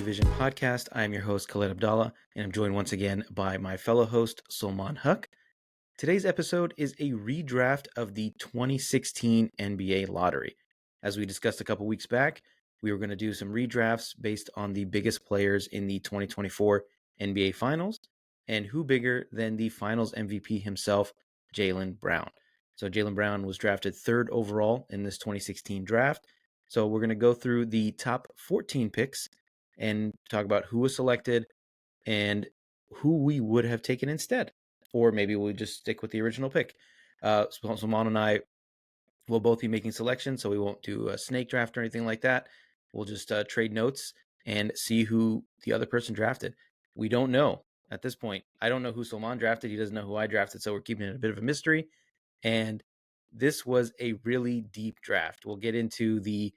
Division podcast. I am your host, Khaled Abdallah, and I'm joined once again by my fellow host, Salman Huck. Today's episode is a redraft of the 2016 NBA lottery. As we discussed a couple weeks back, we were going to do some redrafts based on the biggest players in the 2024 NBA Finals, and who bigger than the Finals MVP himself, Jaylen Brown. So Jaylen Brown was drafted third overall in this 2016 draft. So we're going to go through the top 14 picks and talk about who was selected and who we would have taken instead. Or maybe we'll just stick with the original pick. Salman and I will both be making selections, so we won't do a snake draft or anything like that. We'll just trade notes and see who the other person drafted. We don't know at this point. I don't know who Salman drafted. He doesn't know who I drafted, so we're keeping it a bit of a mystery. And this was a really deep draft. We'll get into the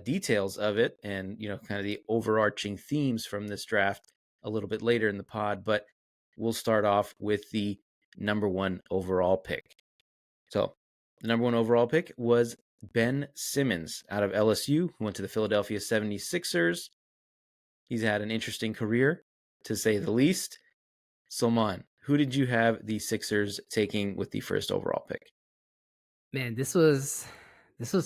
details of it and, kind of the overarching themes from this draft a little bit later in the pod, but we'll start off with the number one overall pick. So the number one overall pick was Ben Simmons out of LSU, who went to the Philadelphia 76ers. He's had an interesting career, to say the least. Salman, who did you have the Sixers taking with the first overall pick? Man, this was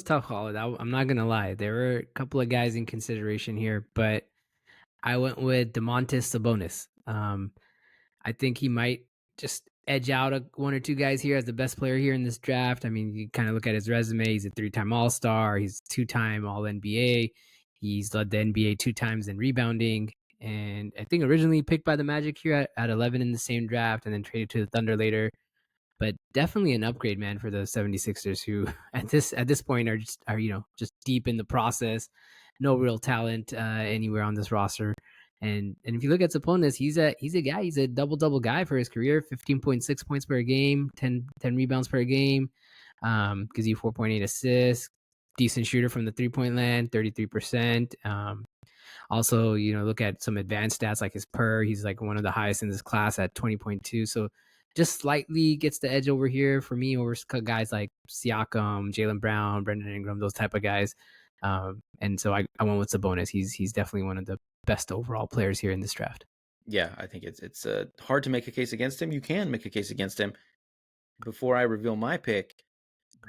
tough, Holland. I'm not gonna lie. There were a couple of guys in consideration here, but I went with Domantas Sabonis. I think he might just edge out one or two guys here as the best player here in this draft. I mean, you kind of look at his resume. He's a 3-time All-Star. He's 2-time All-NBA. He's led the NBA 2 times in rebounding. And I think originally picked by the Magic here at 11 in the same draft and then traded to the Thunder later. But definitely an upgrade, man, for the 76ers, who at this point are just deep in the process. No real talent anywhere on this roster. And if you look at Sabonis, he's a guy. He's a double guy for his career. 15.6 points per game, 10 rebounds per game. Gives you 4.8 assists. Decent shooter from the 3-point land, 33%. Also, look at some advanced stats like his PER. He's like one of the highest in this class at 20.2. So just slightly gets the edge over here for me over guys like Siakam, Jaylen Brown, Brandon Ingram, those type of guys. And so I went with Sabonis. He's definitely one of the best overall players here in this draft. Yeah, I think it's hard to make a case against him. You can make a case against him. Before I reveal my pick,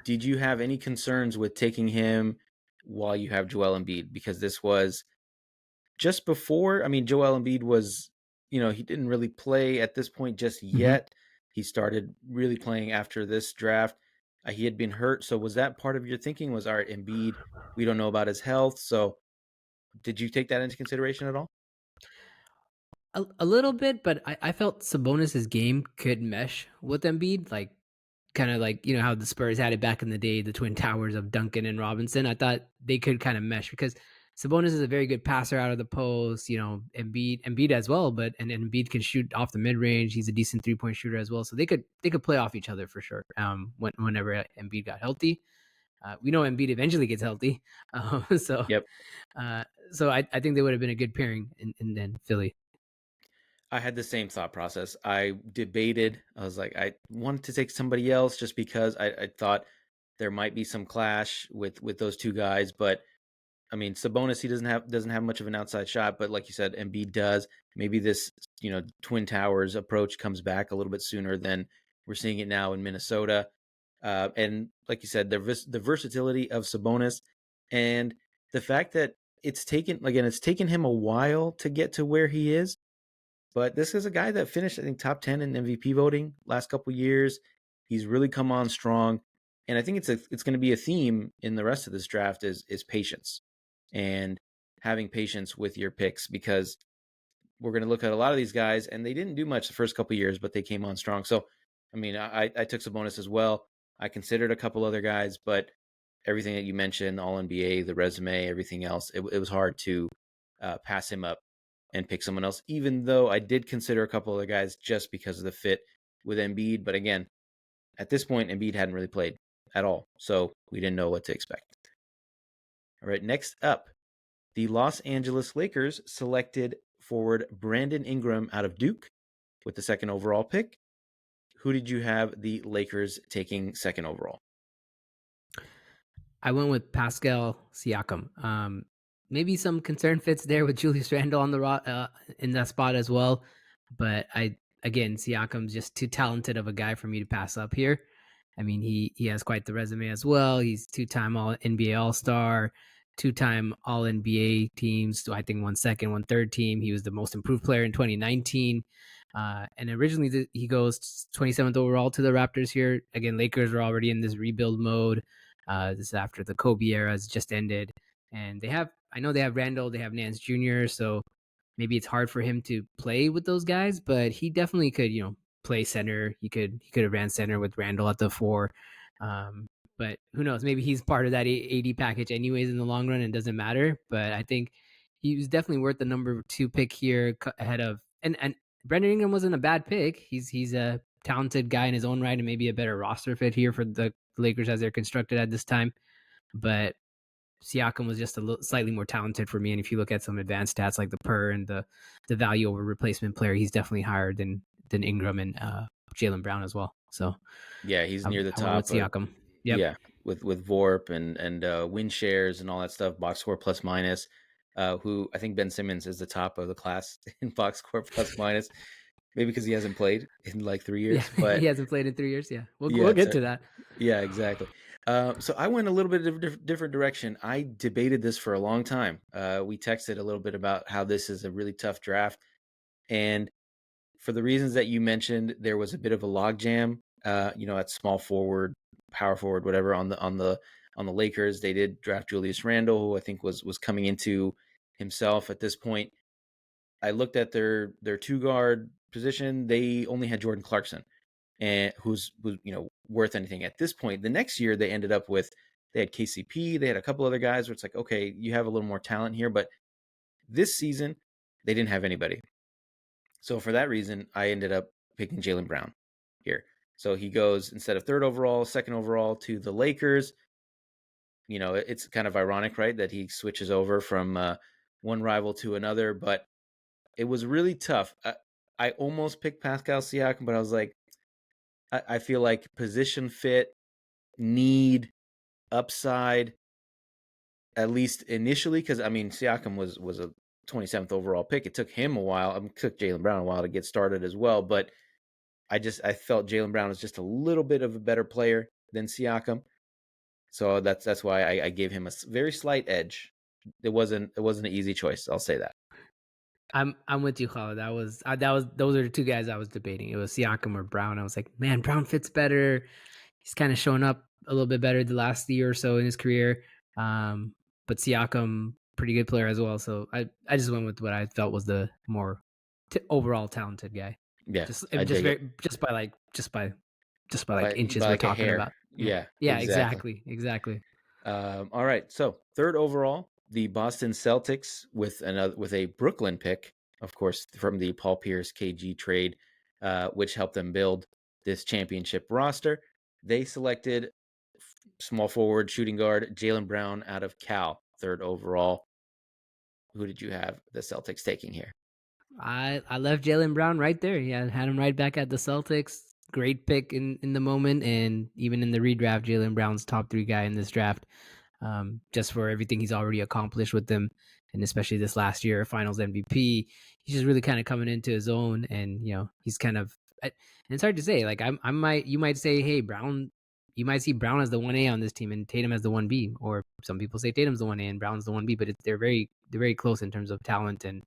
did you have any concerns with taking him while you have Joel Embiid? Because this was just before. I mean, Joel Embiid was, he didn't really play at this point just yet. Mm-hmm. He started really playing after this draft. He had been hurt. So was that part of your thinking? Was, all right, Embiid, we don't know about his health. So did you take that into consideration at all? A little bit, but I felt Sabonis's game could mesh with Embiid, like kind of like how the Spurs had it back in the day, the twin towers of Duncan and Robinson. I thought they could kind of mesh because Sabonis is a very good passer out of the post, Embiid as well, but and Embiid can shoot off the mid range. He's a decent 3-point shooter as well, so they could play off each other for sure. Whenever Embiid got healthy, we know Embiid eventually gets healthy, so yep. So I think they would have been a good pairing in Philly. I had the same thought process. I debated. I was like, I wanted to take somebody else just because I thought there might be some clash with those two guys. But I mean, Sabonis, he doesn't have much of an outside shot, but like you said, Embiid does. Maybe this Twin Towers approach comes back a little bit sooner than we're seeing it now in Minnesota. And like you said, the versatility of Sabonis and the fact that it's taken him a while to get to where he is. But this is a guy that finished, I think, top 10 in MVP voting last couple of years. He's really come on strong. And I think it's going to be a theme in the rest of this draft is patience and having patience with your picks, because we're going to look at a lot of these guys and they didn't do much the first couple of years, but they came on strong. So, I mean, I took Sabonis as well. I considered a couple other guys, but everything that you mentioned, all NBA, the resume, everything else, it was hard to pass him up and pick someone else, even though I did consider a couple other guys just because of the fit with Embiid. But again, at this point, Embiid hadn't really played at all, so we didn't know what to expect. All right, next up, the Los Angeles Lakers selected forward Brandon Ingram out of Duke with the second overall pick. Who did you have the Lakers taking second overall? I went with Pascal Siakam. maybe some concern fits there with Julius Randle on the in that spot as well. But again, Siakam's just too talented of a guy for me to pass up here. I mean, he has quite the resume as well. He's two-time All NBA All Star, two-time All NBA teams. So I think one second, one third team. He was the most improved player in 2019. And originally he goes 27th overall to the Raptors here. Again, Lakers are already in this rebuild mode. This is after the Kobe era has just ended, and I know they have Randall, they have Nance Jr., so maybe it's hard for him to play with those guys, but he definitely could, play center. He could have ran center with Randall at the four. Um, but who knows? Maybe he's part of that AD package anyways in the long run and doesn't matter. But I think he was definitely worth the number 2 pick here ahead of and Brendan Ingram wasn't a bad pick. He's a talented guy in his own right and maybe a better roster fit here for the Lakers as they're constructed at this time. But Siakam was just slightly more talented for me. And if you look at some advanced stats like the PER and the value over replacement player, he's definitely higher than Ingram and Jaylen Brown as well. So Yeah, he's near the I went with top. Siakam. Yep. Yeah, with VORP and win shares and all that stuff, box score plus minus. Who I think Ben Simmons is the top of the class in box score plus minus. Maybe because he hasn't played in like 3 Yeah, years, but he hasn't played in 3 years. Yeah, we'll yeah, get to that. yeah, exactly. So I went a little bit of a different direction. I debated this for a long time. We texted a little bit about how this is a really tough draft, and for the reasons that you mentioned, there was a bit of a logjam. At small forward, power forward, whatever on the Lakers. They did draft Julius Randle, who I think was coming into himself at this point. I looked at their two guard position. They only had Jordan Clarkson, and who's worth anything at this point. The next year they ended up with they had KCP, they had a couple other guys where it's like, okay, you have a little more talent here, but this season they didn't have anybody. So for that reason, I ended up picking Jaylen Brown here. So he goes instead of third overall, second overall to the Lakers. It's kind of ironic, right, that he switches over from one rival to another, but it was really tough. I almost picked Pascal Siakam, but I was like, I feel like position fit, need, upside, at least initially, because I mean Siakam was a 27th overall pick. It took him a while. It took Jaylen Brown a while to get started as well, but I felt Jaylen Brown was just a little bit of a better player than Siakam, so that's why I gave him a very slight edge. It wasn't an easy choice. I'll say that. I'm with you, Khaled. Those are the two guys I was debating. It was Siakam or Brown. I was like, man, Brown fits better. He's kind of shown up a little bit better the last year or so in his career. But Siakam, pretty good player as well. So I just went with what I felt was the more overall talented guy. Yeah, Just I just dig it. very just by like By inches we're like a talking hair. about. Yeah. Yeah, Yeah. exactly. Exactly. All right. So third overall, the Boston Celtics with a Brooklyn pick, of course, from the Paul Pierce KG trade, which helped them build this championship roster. They selected small forward shooting guard Jaylen Brown out of Cal, third overall. Who did you have the Celtics taking here? I left Jaylen Brown right there. Yeah, had him right back at the Celtics. Great pick in the moment, and even in the redraft, Jaylen Brown's top 3 guy in this draft. Just for everything he's already accomplished with them, and especially this last year, Finals MVP. He's just really kind of coming into his own, and he's kind of. And it's hard to say. Like you might say, hey, Brown. You might see Brown as the 1A on this team and Tatum as the 1B, or some people say Tatum's the 1A and Brown's the 1B. But they're very close in terms of talent and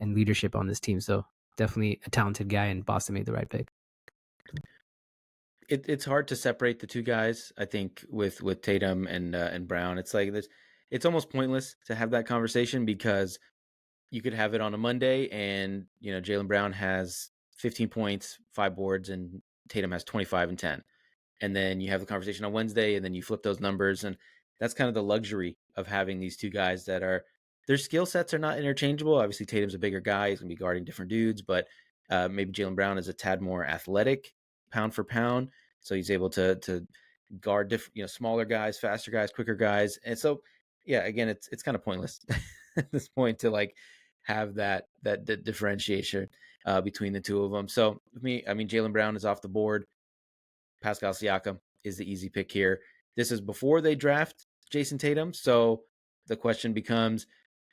leadership on this team. So definitely a talented guy, and Boston made the right pick. It's hard to separate the two guys. I think with Tatum and Brown, it's like this. It's almost pointless to have that conversation because you could have it on a Monday and Jaylen Brown has 15 points, 5 boards, and Tatum has 25 and 10. And then you have the conversation on Wednesday and then you flip those numbers. And that's kind of the luxury of having these two guys that are their skill sets are not interchangeable. Obviously, Tatum's a bigger guy. He's going to be guarding different dudes, but maybe Jaylen Brown is a tad more athletic pound for pound. So he's able to guard different, smaller guys, faster guys, quicker guys. And so, yeah, again, it's kind of pointless at this point to like have that differentiation between the two of them. So with me, I mean, Jaylen Brown is off the board. Pascal Siakam is the easy pick here. This is before they draft Jason Tatum. So the question becomes,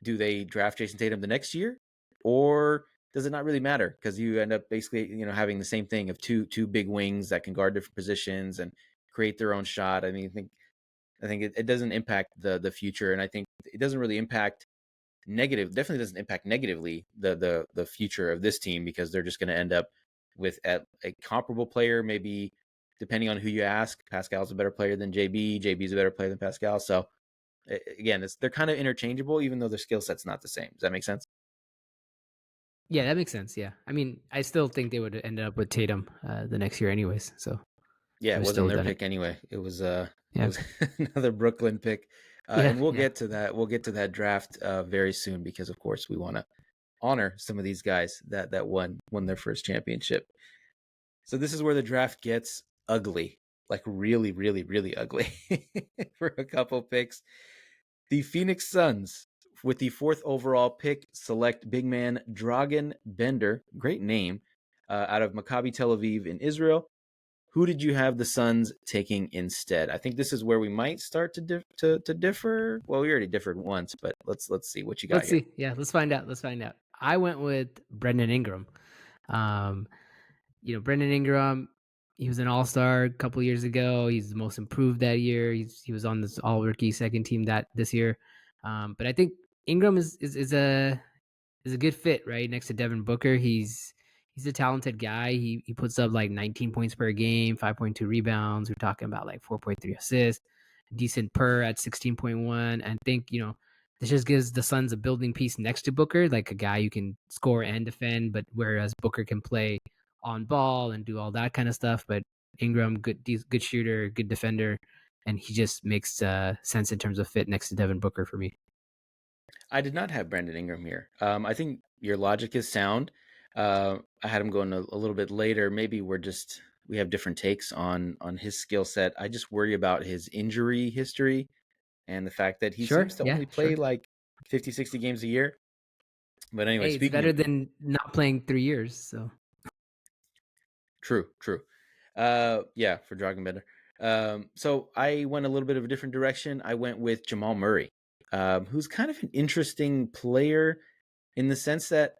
do they draft Jason Tatum the next year, or does it not really matter because you end up basically having the same thing of two big wings that can guard different positions and create their own shot. I mean, I think it doesn't impact the future, and I think it doesn't really impact definitely doesn't impact negatively the future of this team, because they're just going to end up with a comparable player, maybe depending on who you ask. Pascal's a better player than JB's a better player than Pascal. So again, they're kind of interchangeable, even though their skill set's not the same. Does that make sense? Yeah, that makes sense. Yeah, I mean, I still think they would have ended up with Tatum the next year, anyways. So Yeah, they it would wasn't still have their done it. pick anyway. It was Yeah, another Brooklyn pick. yeah, And we'll yeah. get to that. We'll get to that draft very soon, because of course we want to honor some of these guys that won their first championship. So this is where the draft gets ugly, like really, really, really ugly for a couple picks. The Phoenix Suns, with the fourth overall pick, select big man Dragan Bender, great name, out of Maccabi Tel Aviv in Israel. Who did you have the Suns taking instead? I think this is where we might start to differ. Well, we already differed once, but let's see what you got Let's here. see. Yeah, let's find out. Let's find out. I went with Brendan Ingram. Um, Brendan Ingram, he was an all-star a couple years ago. He's the most improved that year. He was on this all-rookie second team that this year. But I think Ingram is a good fit right next to Devin Booker. He's a talented guy. He puts up like 19 points per game, 5.2 rebounds. We're talking about like 4.3 assists, decent per at 16.1. And I think, this just gives the Suns a building piece next to Booker, like a guy who can score and defend, but whereas Booker can play on ball and do all that kind of stuff. But Ingram, good shooter, good defender, and he just makes sense in terms of fit next to Devin Booker for me. I did not have Brandon Ingram here. I think your logic is sound. I had him going a little bit later. Maybe we have different takes on his skill set. I just worry about his injury history and the fact that he Sure, seems to yeah, only play sure. like 50, 60 games a year. But anyway, Hey, it's speaking of better than not playing 3 years. So true, true. Yeah, for Dragon Bender. So I went a little bit of a different direction. I went with Jamal Murray, who's kind of an interesting player in the sense that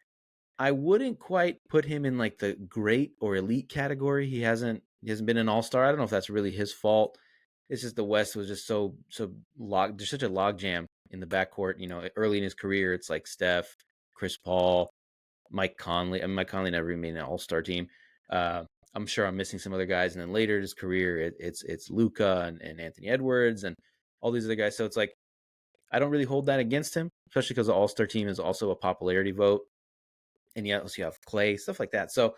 I wouldn't quite put him in like the great or elite category. He hasn't been an all-star. I don't know if that's really his fault. It's just the West was just there's such a log jam in the backcourt. Early in his career, it's like Steph, Chris Paul, Mike Conley. I mean, Mike Conley never made an all-star team. Uh, I'm sure I'm missing some other guys. And then later in his career, it's Luka and Anthony Edwards and all these other guys. So it's like I don't really hold that against him, especially because the all-star team is also a popularity vote, and you also have Clay, stuff like that. So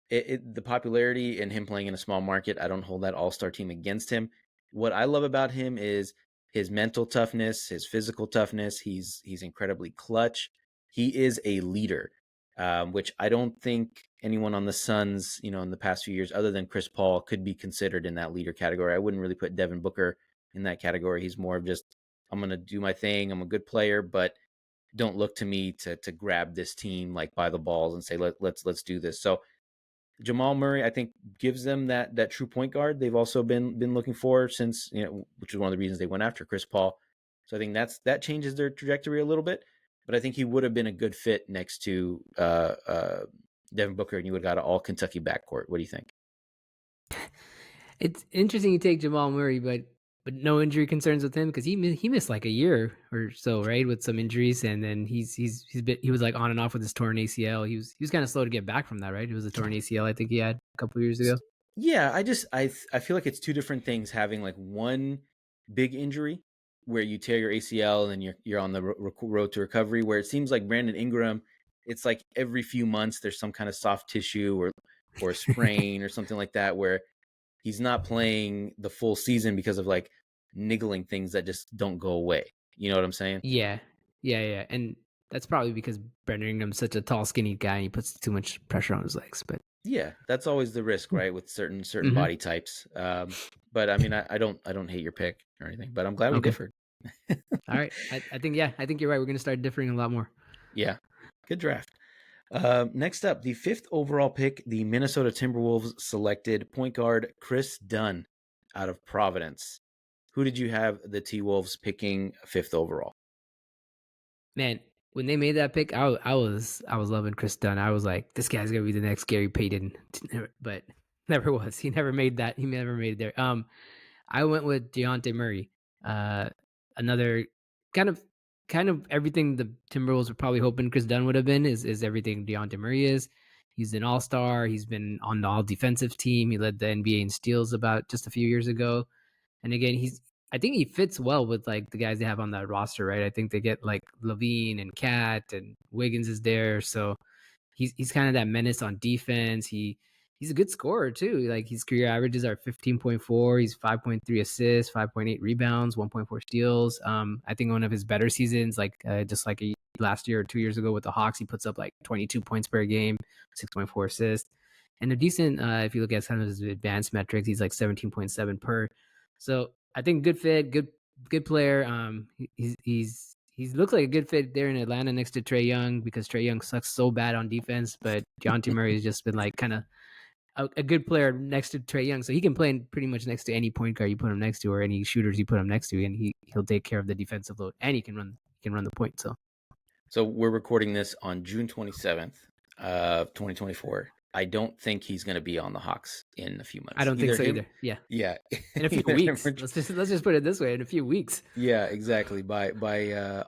the popularity and him playing in a small market, I don't hold that all-star team against him. What I love about him is his mental toughness, his physical toughness. He's incredibly clutch. He is a leader, which I don't think anyone on the Suns, in the past few years, other than Chris Paul, could be considered in that leader category. I wouldn't really put Devin Booker in that category. He's more of just, I'm going to do my thing. I'm a good player, but don't look to me to grab this team like by the balls and say let's do this. So Jamal Murray, I think, gives them that true point guard they've also been looking for since, which is one of the reasons they went after Chris Paul. So I think that changes their trajectory a little bit. But I think he would have been a good fit next to Devin Booker, and you would have got an all Kentucky backcourt. What do you think? it's interesting you take Jamal Murray, but no injury concerns with him because he missed like a year or so, right, with some injuries, and then he was like on and off with his torn ACL. He was kind of slow to get back from that, right? It was a torn ACL I think he had a couple years ago. Yeah, I feel like it's two different things, having like one big injury where you tear your ACL and then you're on the road to recovery, where it seems like Brandon Ingram, it's like every few months there's some kind of soft tissue or a sprain or something like that, where he's not playing the full season because of like niggling things that just don't go away. You know what I'm saying? Yeah, yeah, and that's probably because Brandon Ingram's such a tall, skinny guy, and he puts too much pressure on his legs. But Yeah, that's always the risk, right, with certain hmm body types. But I mean, I don't hate your pick or anything, but I'm glad we okay, differed. all right. I think I think you're right. We're gonna start differing a lot more. Yeah, good draft. Next up, the fifth overall pick, the Minnesota Timberwolves selected point guard Chris Dunn out of Providence. Who did you have the T Wolves picking fifth overall? Man, when they made that pick, I was loving Chris Dunn. I was like, this guy's gonna be the next Gary Payton, but never was. He never made that. He never made it there. I went with Deontay Murray. Uh, another kind of kind of everything the Timberwolves were probably hoping Chris Dunn would have been is everything Deontay Murray is. He's an all-star. He's been on the all-defensive team. He led the NBA in steals about just a few years ago. And again, I think he fits well with like the guys they have on that roster, right? I think they get like Levine and Cat and Wiggins is there. So he's kind of that menace on defense. He's a good scorer too. Like his career averages are 15.4. He's 5.3 assists, 5.8 rebounds, 1.4 steals. I think one of his better seasons, like just like last year or 2 years ago with the Hawks, he puts up like 22 points per game, 6.4 assists, and a decent. If you look at some of his advanced metrics, he's like 17.7 per. So I think good fit, good player. He's looks like a good fit there in Atlanta next to Trae Young because Trae Young sucks so bad on defense, but Deontay Murray has just been like kind of a good player next to Trae Young, so he can play pretty much next to any point guard you put him next to or any shooters you put him next to, and he'll take care of the defensive load and he can run the point. So we're recording this on June 27th of 2024. I don't think he's going to be on the Hawks in a few months. I don't think so either. Yeah, Yeah. in a few weeks. Let's just put it this way: in a few weeks. Yeah, exactly. By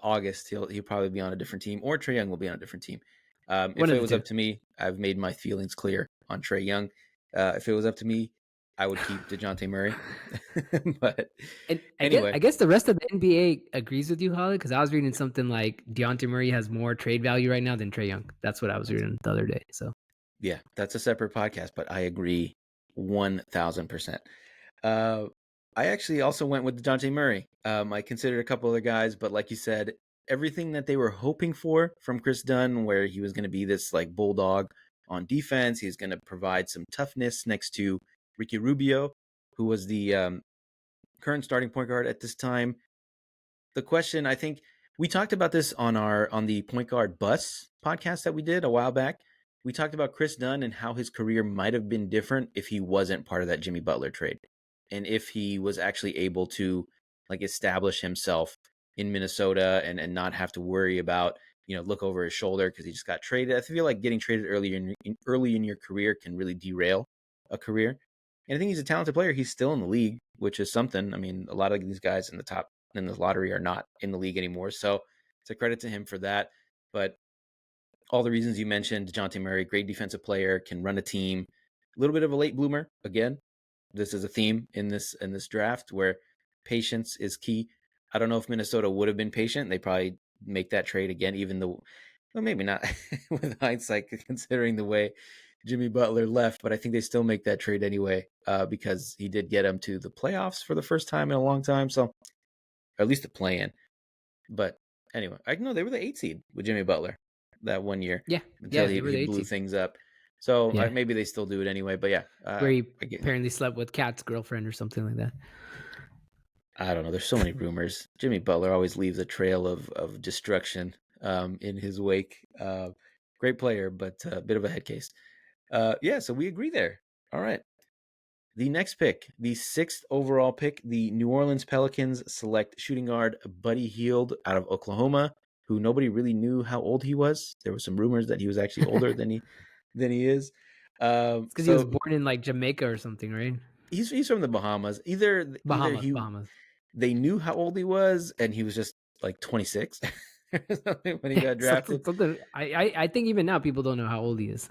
August, he'll probably be on a different team, or Trae Young will be on a different team. If it was up to me, I've made my feelings clear on Trae Young. If it was up to me, I would keep DeJounte Murray. But and anyway, I guess the rest of the NBA agrees with you, Holly, because I was reading something like Deontay Murray has more trade value right now than Trae Young. That's what I was reading the other day. So yeah, that's a separate podcast, but I agree 1,000%. I actually also went with DeJounte Murray. I considered a couple other guys, but like you said, everything that they were hoping for from Chris Dunn, where he was going to be this like bulldog on defense, he's going to provide some toughness next to Ricky Rubio, who was the current starting point guard at this time. The question, I think we talked about this on the Point Guard Bus podcast that we did a while back. We talked about Chris Dunn and how his career might have been different if he wasn't part of that Jimmy Butler trade, and if he was actually able to like establish himself in Minnesota and not have to worry about look over his shoulder because he just got traded. I feel like getting traded early in your career can really derail a career. And I think he's a talented player. He's still in the league, which is something. I mean, a lot of these guys in the lottery are not in the league anymore. So it's a credit to him for that. But all the reasons you mentioned, DeJounte Murray, great defensive player, can run a team, a little bit of a late bloomer. Again, this is a theme in this draft where patience is key. I don't know if Minnesota would have been patient. They probably make that trade again, even though, well, maybe not with hindsight, considering the way Jimmy Butler left. But I think they still make that trade anyway because he did get them to the playoffs for the first time in a long time. So, or at least the play-in. But anyway, I know they were the 8 seed with Jimmy Butler that one year. yeah, until they were he the blew 8th seed. things up. So Yeah. maybe they still do it anyway. But yeah, Where he apparently slept with Cat's girlfriend or something like that. I don't know. There's so many rumors. Jimmy Butler always leaves a trail of destruction in his wake. Great player, but a bit of a head case. Yeah, so we agree there. All right. The next pick, the 6th overall pick, the New Orleans Pelicans select shooting guard Buddy Hield out of Oklahoma, who nobody really knew how old he was. There were some rumors that he was actually older than he is. It's because he was born in like Jamaica or something, right? He's from the Bahamas. Either Bahamas. they knew how old he was and he was just like 26 when he got drafted. I think even now people don't know how old he is.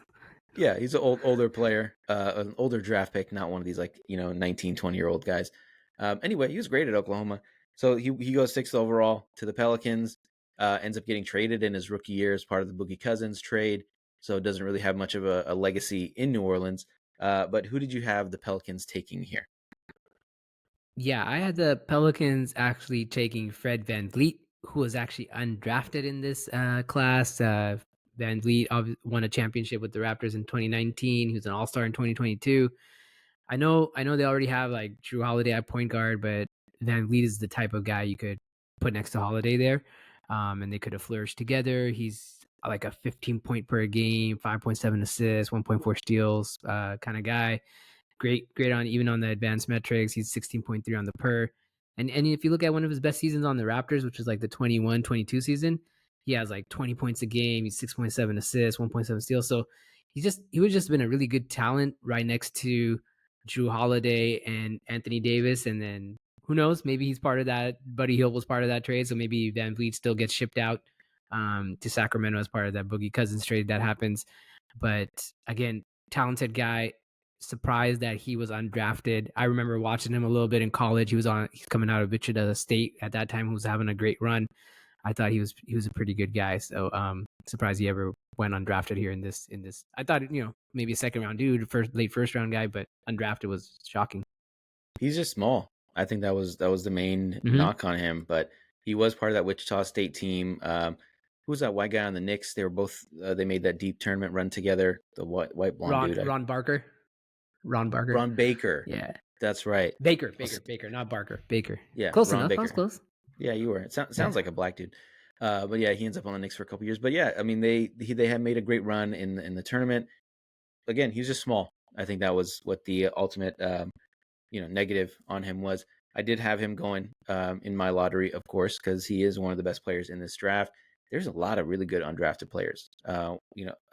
Yeah, he's an older player, an older draft pick, not one of these like 19, 20-year-old guys. Anyway, he was great at Oklahoma. So he goes 6th overall to the Pelicans, ends up getting traded in his rookie year as part of the Boogie Cousins trade. So doesn't really have much of a legacy in New Orleans. But who did you have the Pelicans taking here? Yeah, I had the Pelicans actually taking Fred VanVleet, who was actually undrafted in this class. VanVleet won a championship with the Raptors in 2019. He was an All-Star in 2022. I know they already have like Drew Holiday at point guard, but VanVleet is the type of guy you could put next to Holiday there, and they could have flourished together. He's like a 15 point per game, 5.7 assists, 1.4 steals kind of guy. Great on even on the advanced metrics. He's 16.3 on the per. And if you look at one of his best seasons on the Raptors, which was like the 21-22 season, he has like 20 points a game. He's 6.7 assists, 1.7 steals. So he would just been a really good talent right next to Drew Holiday and Anthony Davis. And then who knows? Maybe he's part of that. Buddy Hield was part of that trade. So maybe Van Vliet still gets shipped out to Sacramento as part of that Boogie Cousins trade that happens. But again, talented guy. Surprised that he was undrafted. I remember watching him a little bit in college. He's coming out of Wichita State at that time. He was having a great run. I thought he was a pretty good guy. So surprised he ever went undrafted here in this. I thought maybe a second round dude, late first round guy, but undrafted was shocking. He's just small. I think that was the main knock on him, but he was part of that Wichita State team. Who was that white guy on the Knicks? They were both. They made that deep tournament run together. The white blonde dude. Ron Barker. Ron Baker. Yeah, that's right. Baker, not Barker. Baker. Yeah, close Ron enough. Baker. I was close. Yeah, you were. It sounds like a black dude. But yeah, he ends up on the Knicks for a couple years. But yeah, I mean, they had made a great run in the tournament. Again, he's just small. I think that was what the ultimate negative on him was. I did have him going in my lottery, of course, because he is one of the best players in this draft. There's a lot of really good undrafted players. I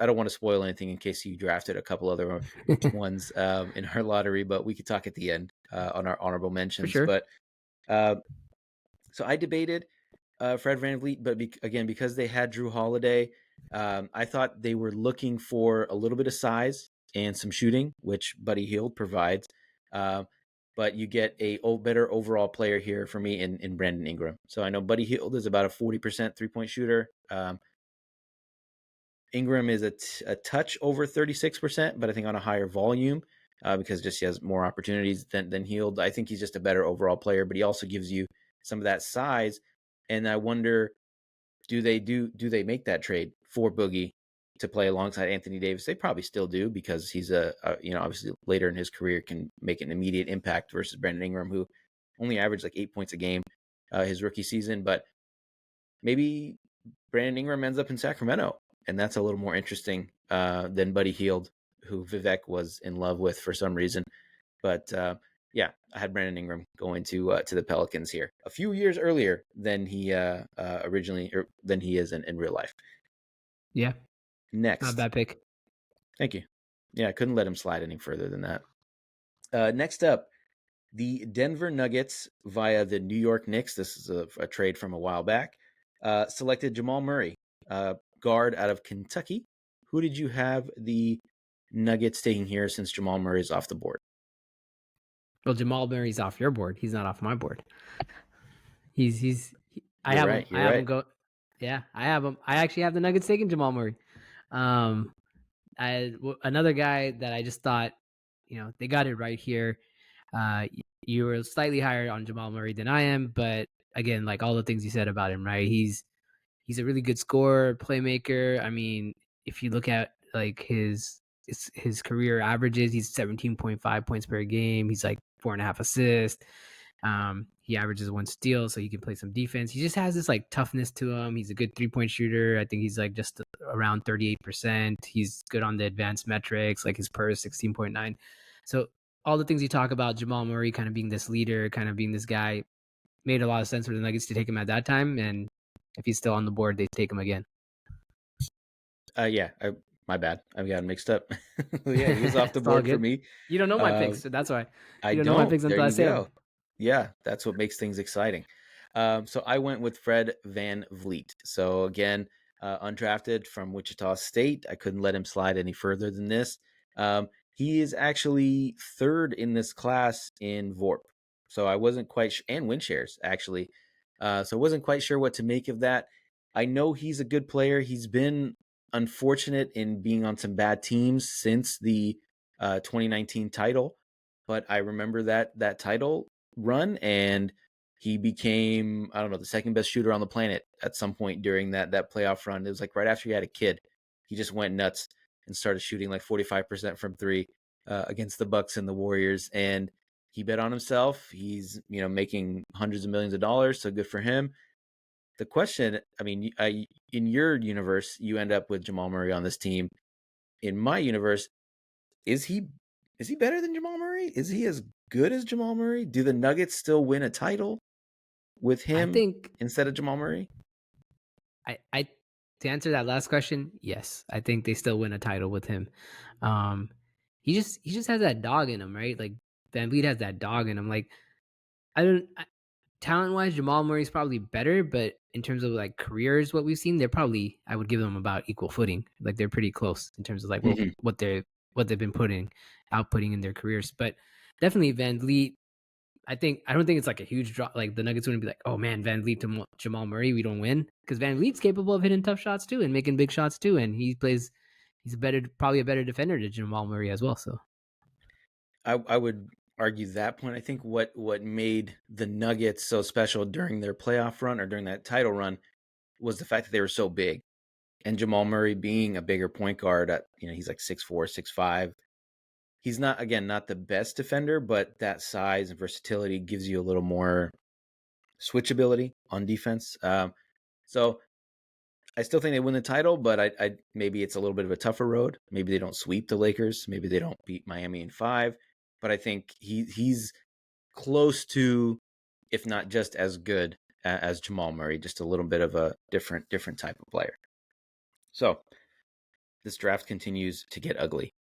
don't want to spoil anything in case you drafted a couple other ones in our lottery, but we could talk at the end on our honorable mentions. For sure. But so I debated Fred VanVleet, but again, because they had Drew Holiday, I thought they were looking for a little bit of size and some shooting, which Buddy Hield provides. But you get a better overall player here for me in Brandon Ingram. So I know Buddy Hield is about a 40% three-point shooter. Ingram is a touch over 36%, but I think on a higher volume because just he has more opportunities than Hield. I think he's just a better overall player, but he also gives you some of that size. And I wonder, do they make that trade for Boogie to play alongside Anthony Davis? They probably still do because he's obviously later in his career can make an immediate impact versus Brandon Ingram, who only averaged like 8 points a game his rookie season. But maybe Brandon Ingram ends up in Sacramento, and that's a little more interesting than Buddy Hield, who Vivek was in love with for some reason. But yeah, I had Brandon Ingram going to the Pelicans here a few years earlier than he than he is in real life. Yeah. Next. Not a bad pick. Thank you. Yeah, I couldn't let him slide any further than that. Next up, the Denver Nuggets via the New York Knicks. This is a trade from a while back. Selected Jamal Murray, guard out of Kentucky. Who did you have the Nuggets taking here since Jamal Murray is off the board? Well, Jamal Murray's off your board. He's not off my board. I have him go. Yeah, I have him. I actually have the Nuggets taking Jamal Murray. Another guy that I just thought, they got it right here. You were slightly higher on Jamal Murray than I am, but again, like all the things you said about him, right? He's a really good scorer, playmaker. I mean, if you look at like his career averages, he's 17.5 points per game. He's like 4.5 assists. He averages 1 steal, so he can play some defense. He just has this like toughness to him. He's a good 3-point shooter. I think he's like just around 38%. He's good on the advanced metrics, like his PER is 16.9. So all the things you talk about Jamal Murray kind of being this leader, kind of being this guy, made a lot of sense for the Nuggets to take him at that time. And if he's still on the board, they take him again. Yeah, my bad. I've got him mixed up. Yeah, he was off the board for me. You don't know my picks, so that's why. I don't know my picks until I say them. Yeah, that's what makes things exciting. So I went with Fred VanVleet. So again, undrafted from Wichita State. I couldn't let him slide any further than this. He is actually third in this class in VORP. So I wasn't quite and win shares actually. So I wasn't quite sure what to make of that. I know he's a good player. He's been unfortunate in being on some bad teams since the 2019 title, but I remember that title run, and he became, I don't know, the second best shooter on the planet at some point during that playoff run. It was like right after he had a kid. He just went nuts and started shooting like 45% from three against the Bucks and the Warriors, and he bet on himself. He's making hundreds of millions of dollars, so good for him. The question, I mean, in your universe, you end up with Jamal Murray on this team. In my universe, is he better than Jamal Murray? Is he as good as Jamal Murray? Do the Nuggets still win a title with him instead of Jamal Murray? I to answer that last question, yes, I think they still win a title with him. Um, he just has that dog in him, right? Like Van Vliet has that dog in him. Like I don't talent wise, Jamal Murray's probably better, but in terms of like careers, what we've seen, they're probably I would give them about equal footing. Like they're pretty close in terms of like Mhm. what they've been outputting in their careers. But definitely Van Vliet. I don't think it's like a huge drop. Like the Nuggets wouldn't be like, oh man, Van Vliet to Jamal Murray, we don't win because Van Vliet's capable of hitting tough shots too and making big shots too, and he's probably a better defender than Jamal Murray as well. So I would argue that point. I think what made the Nuggets so special during their playoff run or during that title run was the fact that they were so big. And Jamal Murray being a bigger point guard at, he's like 6'4", 6'5". He's not, again, not the best defender, but that size and versatility gives you a little more switchability on defense. So I still think they win the title, but I maybe it's a little bit of a tougher road. Maybe they don't sweep the Lakers. Maybe they don't beat Miami in 5. But I think he's close to, if not just as good as Jamal Murray, just a little bit of a different type of player. So this draft continues to get ugly.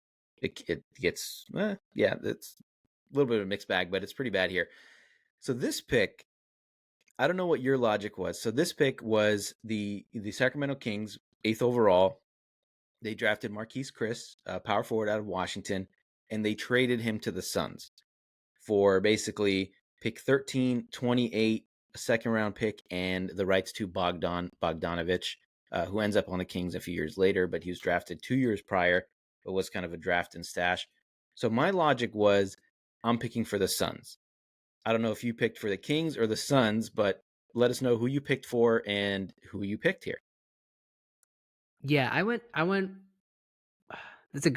It gets, it's a little bit of a mixed bag, but it's pretty bad here. So this pick, I don't know what your logic was. So this pick was the Sacramento Kings, 8th overall. They drafted Marquise Chris, power forward out of Washington, and they traded him to the Suns for basically pick 13, 28, a second round pick, and the rights to Bogdanovich, who ends up on the Kings a few years later, but he was drafted 2 years prior, but was kind of a draft and stash. So my logic was, I'm picking for the Suns. I don't know if you picked for the Kings or the Suns, but let us know who you picked for and who you picked here. yeah, I went. That's a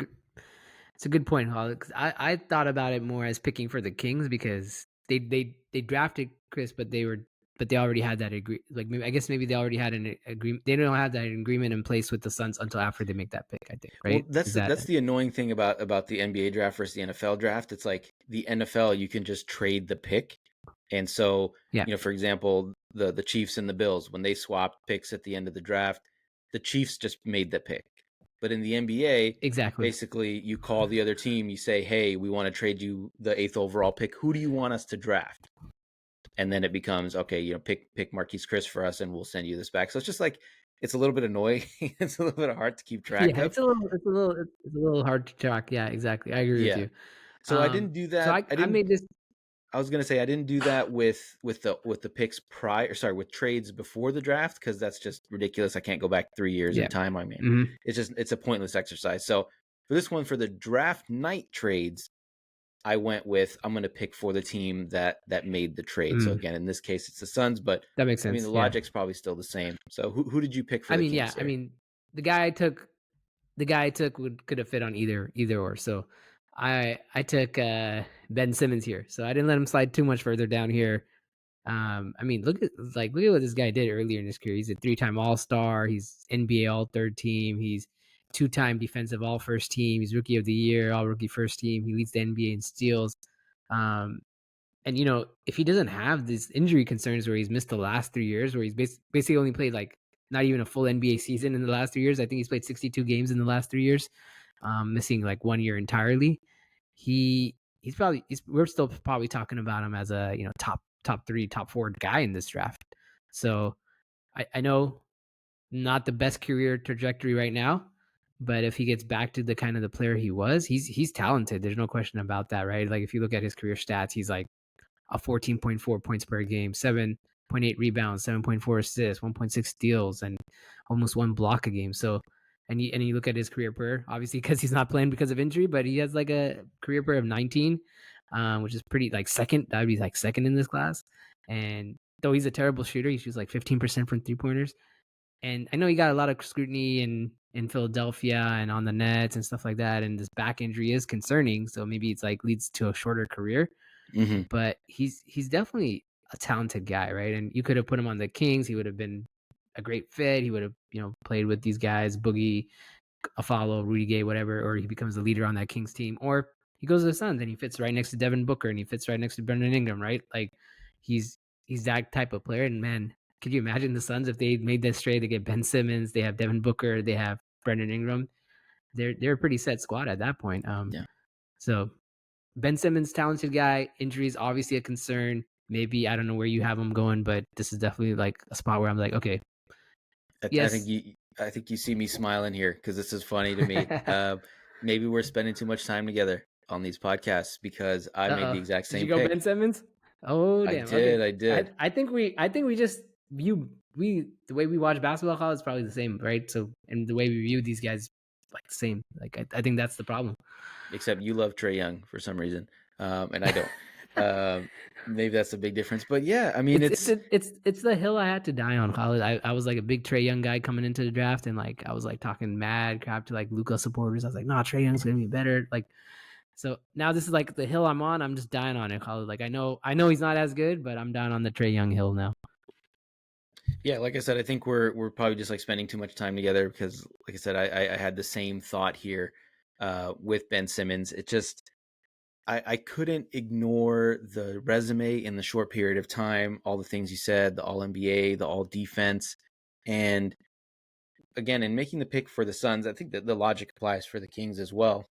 it's a good point, Holly. 'Cause I thought about it more as picking for the Kings because they drafted Chris, but they already had that agree. Like maybe, I guess maybe they already had an agreement. They don't have that agreement in place with the Suns until after they make that pick. I think, Well, right? that's Is that that's the annoying thing about the NBA draft versus the NFL draft. It's like the NFL, you can just trade the pick, and so yeah, for example, the Chiefs and the Bills, when they swapped picks at the end of the draft, the Chiefs just made the pick. But in the NBA, exactly. basically, you call the other team, you say, "Hey, we want to trade you the 8th overall pick. Who do you want us to draft?" And then it becomes, okay, pick Marquise Chris for us, and we'll send you this back. So it's just like it's a little bit annoying. It's a little bit hard to keep track Yeah, of. it's a little hard to track. Yeah, exactly. I agree with Yeah. you. So I didn't do So that. I made this. I was gonna say I didn't do that with the picks prior. Sorry, with trades before the draft, because that's just ridiculous. I can't go back 3 years in Yeah. time. I mean, Hmm. it's a pointless exercise. So for this one, for the draft night trades, I went with I'm gonna pick for the team that made the trade. So Mm, again, in this case, it's the Suns, but that makes I mean the sense. Yeah. logic's probably still the same. So who did you pick for I the mean, Kings yeah. I here? mean, the guy I took could have fit on either or. So I took Ben Simmons here. So I didn't let him slide too much further down here. I mean, look at what this guy did earlier in his career. He's a 3-time All-Star. He's NBA All Third Team. He's 2-time Defensive All First Team. He's Rookie of the Year, All Rookie First Team. He leads the NBA in steals. Um, and if he doesn't have these injury concerns where he's missed the last 3 years, where he's basically only played like not even a full NBA season in the last 3 years. I think he's played 62 games in the last 3 years, missing like 1 year entirely. We're still probably talking about him as a top 3, top 4 guy in this draft. So I know not the best career trajectory right now, but if he gets back to the kind of the player he was, he's talented. There's no question about that, right? Like if you look at his career stats, he's like a 14.4 points per game, 7.8 rebounds, 7.4 assists, 1.6 steals, and almost 1 block a game. So, and you look at his career per, obviously because he's not playing because of injury, but he has like a career per of 19, which is pretty like second. That would be like second in this class. And though he's a terrible shooter, he shoots like 15% from 3 pointers. And I know he got a lot of scrutiny in Philadelphia and on the Nets and stuff like that. And this back injury is concerning. So maybe it's like leads to a shorter career, Mm-hmm. but he's definitely a talented guy, right? And you could have put him on the Kings. He would have been a great fit. He would have, played with these guys, Boogie, Afalo, Rudy Gay, whatever, or he becomes the leader on that Kings team. Or he goes to the Suns and he fits right next to Devin Booker and he fits right next to Brendan Ingram, right? Like he's he's that type of player. And man, could you imagine the Suns if they made this trade to get Ben Simmons? They have Devin Booker. They have Brendan Ingram. They're a pretty set squad at that point. Yeah. So Ben Simmons, talented guy. Injuries obviously a concern. Maybe I don't know where you have him going, but this is definitely like a spot where I'm like, okay, I think yes. you see me smiling here because this is funny to me. Maybe we're spending too much time together on these podcasts because I made the Uh-oh. exact Did you same go Ben pick. Simmons? Oh I damn. Okay. did, I did. I think we just view we the way we watch basketball college is probably the same, right? So and the way we view these guys like the same. Like I think that's the problem. Except you love Trey Young for some reason, and I don't. Maybe that's a big difference. But yeah, I mean, It's the hill I had to die on college. I was like a big Trey Young guy coming into the draft, and like I was like talking mad crap to like Luca supporters. I was like, nah, Trey Young's gonna be better. Like so now this is like the hill I'm on. I'm just dying on it. College. Like I know he's not as good, but I'm down on the Trey Young hill now. yeah, like I said, I think we're probably just like spending too much time together because, like I said, I had the same thought here with Ben Simmons. It just I couldn't ignore the resume in the short period of time, all the things you said, the All NBA, the All Defense, and again, in making the pick for the Suns, I think that the logic applies for the Kings as well.